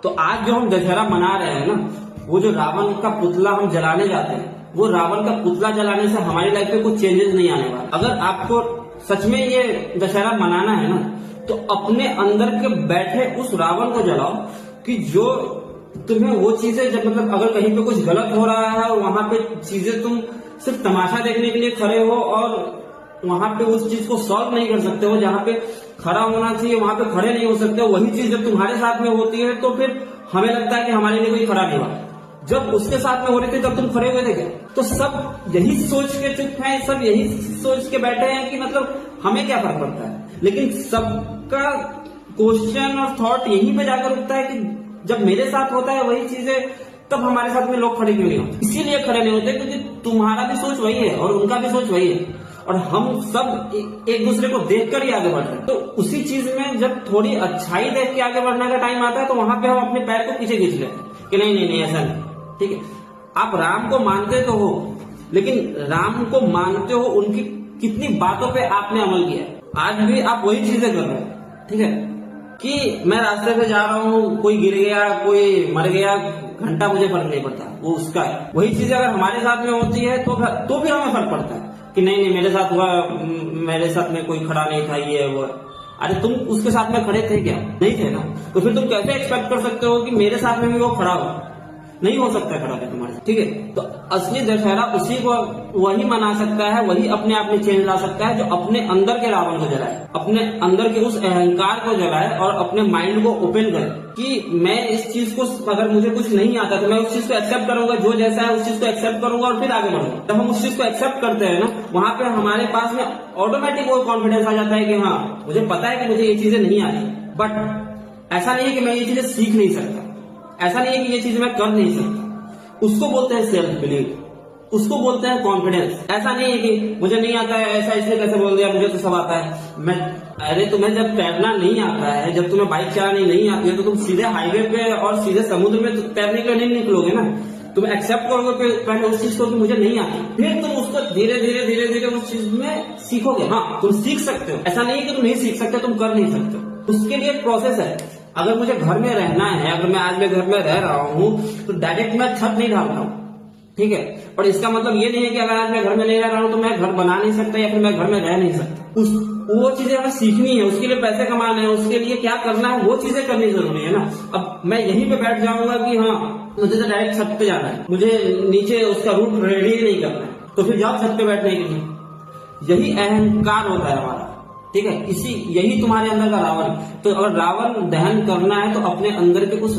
तो आज जो हम दशहरा मना रहे हैं ना, वो जो रावण का पुतला हम जलाने जाते हैं, वो रावण का पुतला जलाने से हमारी लाइफ में कुछ चेंजेस नहीं आने वाला। अगर आपको सच में ये दशहरा मनाना है ना, तो अपने अंदर के बैठे उस रावण को जलाओ कि जो तुम्हें वो चीजें, जब मतलब अगर कहीं पे कुछ गलत हो रहा है और वहां पे चीजें तुम सिर्फ तमाशा देखने के लिए खड़े हो और वहां पे उस चीज को सॉल्व नहीं कर सकते हो, जहां पे खड़ा होना चाहिए वहां पे खड़े नहीं हो सकते हो, वही चीज जब तुम्हारे साथ में होती है तो फिर हमें लगता है कि हमारे लिए कोई खड़ा नहीं हुआ। जब उसके साथ में हो रही थी तब तुम खड़े हुए थे क्या? तो सब यही सोच के चुप हैं, सब यही सोच के बैठे हैं कि मतलब हमें क्या फर्क पड़ता है। लेकिन सबका क्वेश्चन और थॉट यहीं पे जाकर उठता है कि जब मेरे साथ होता है वही चीजें, तब हमारे साथ में लोग खड़े क्यों नहीं होते? इसीलिए खड़े नहीं होते क्योंकि तुम्हारा भी सोच वही है और उनका भी सोच वही है, और हम सब एक दूसरे को देखकर ही आगे बढ़ रहे हैं। तो उसी चीज में जब थोड़ी अच्छाई देख के आगे बढ़ने का टाइम आता है, तो वहां पे हम अपने पैर को पीछे खींच लेते हैं कि नहीं नहीं नहीं ऐसा नहीं। ठीक है, आप राम को मानते तो हो, लेकिन राम को मानते हो उनकी कितनी बातों पे आपने अमल किया। आज भी आप वही चीजें कर रहे हो। ठीक है, कि मैं रास्ते पे जा रहा हूँ, कोई गिर गया, कोई मर गया, घंटा मुझे फर्क नहीं पड़ता, वो उसका है। वही चीजें अगर हमारे साथ में होती है तो फिर हमें फर्क पड़ता है कि नहीं नहीं मेरे साथ हुआ, मेरे साथ में कोई खड़ा नहीं था, ये वो। अरे तुम उसके साथ में खड़े थे क्या? नहीं थे ना, तो फिर तुम कैसे एक्सपेक्ट कर सकते हो कि मेरे साथ में भी वो खड़ा हो? नहीं हो सकता खड़ा है तुम्हारे साथ। ठीक है, तो असली दशहरा उसी को वही मना सकता है, वही अपने आप में चेंज ला सकता है जो अपने अंदर के रावण को जलाए, अपने अंदर के उस अहंकार को जलाए और अपने माइंड को ओपन करे कि मैं इस चीज को, अगर मुझे कुछ नहीं आता तो मैं उस चीज को एक्सेप्ट करूंगा, जो जैसा है उस चीज को एक्सेप्ट करूंगा और फिर आगे बढ़ूंगा। जब हम उस चीज को एक्सेप्ट करते हैं ना, वहां पे हमारे पास में ऑटोमेटिक वो कॉन्फिडेंस आ जाता है कि हाँ मुझे पता है कि मुझे ये चीजें नहीं आती, बट ऐसा नहीं है कि मैं ये चीजें सीख नहीं सकता, ऐसा नहीं है कि ये चीज मैं कर नहीं सकता। उसको बोलते हैं सेल्फ बिलीव, उसको बोलते हैं कॉन्फिडेंस। ऐसा नहीं है कि मुझे नहीं आता है, ऐसा इसने कैसे बोल दिया, मुझे तो सब आता है। मैं, अरे तुम्हें जब तैरना नहीं आता है, जब तुम्हें बाइक चलानी नहीं आती है, तो तुम सीधे हाईवे पे और सीधे समुद्र में तैरने के लिए नहीं निकलोगे ना। तुम एक्सेप्ट करोगे पहले उस चीज को कि मुझे नहीं आती, फिर तुम उसको धीरे धीरे धीरे धीरे उस चीज में सीखोगे। हाँ, तुम सीख सकते हो, ऐसा नहीं है कि तुम नहीं सीख सकते, तुम कर नहीं सकते। उसके लिए एक प्रोसेस है। अगर मुझे घर में रहना है, अगर मैं आज में घर में रह रहा हूँ, तो डायरेक्ट मैं छत नहीं ढालता हूँ। ठीक है, और इसका मतलब ये नहीं है कि अगर आज मैं घर में नहीं रह रहा हूँ तो मैं घर बना नहीं सकता या फिर मैं घर में रह नहीं सकता। वो चीजें हमें सीखनी है, उसके लिए पैसे कमाने हैं, उसके लिए क्या करना है वो चीजें करनी जरूरी है ना। अब मैं यहीं पे बैठ जाऊंगा कि हाँ मुझे तो डायरेक्ट छत पे जाना है, मुझे नीचे उसका रूट रेडी नहीं करना है, तो फिर जाओ छत पे बैठने के लिए। यही अहंकार होता है हमारा। ठीक है, यही तुम्हारे अंदर का रावण। तो अगर रावण दहन करना है तो अपने अंदर के उस